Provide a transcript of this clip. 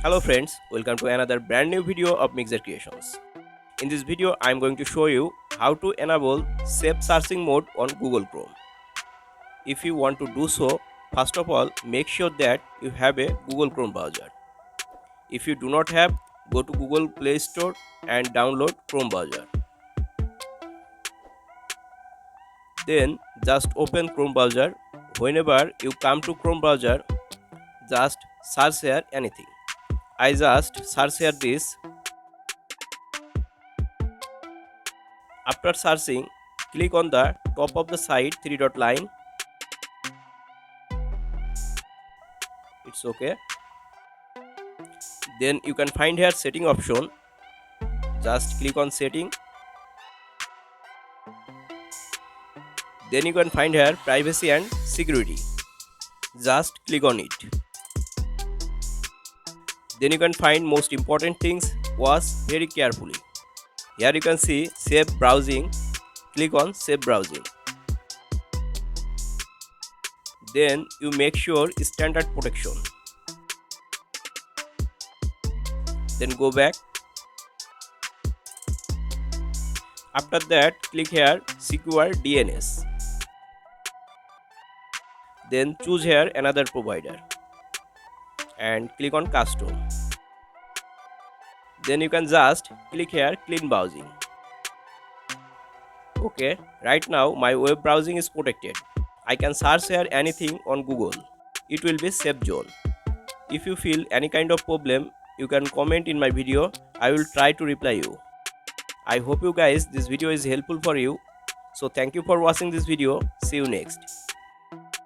Hello friends, welcome to another brand new video of Mixer Creations. In this video, I am going to show you how to enable safe searching mode on Google Chrome. If you want to do so, first of all, make sure that you have a Google Chrome browser. If you do not have, go to Google Play Store and download Chrome browser. Then just open Chrome browser. Whenever you come to Chrome browser, just search here anything. I just search here this. After searching, click on the top of the site 3-dot line. It's okay. Then you can find here setting option. Just click on setting. Then you can find here privacy and security. Just click on it. Then you can find most important things. Watch very carefully. Here you can see safe browsing. Click on safe browsing. Then you make sure standard protection. Then go back. After that, click here secure DNS. Then choose here another provider and click on custom. Then you can just click here clean browsing. Okay, right now my web browsing is protected. I can search here anything on Google. It will be safe zone. If you feel any kind of problem, you can comment in my video. I will try to reply you. I hope you guys this video is helpful for you. So thank you for watching this video. See you next.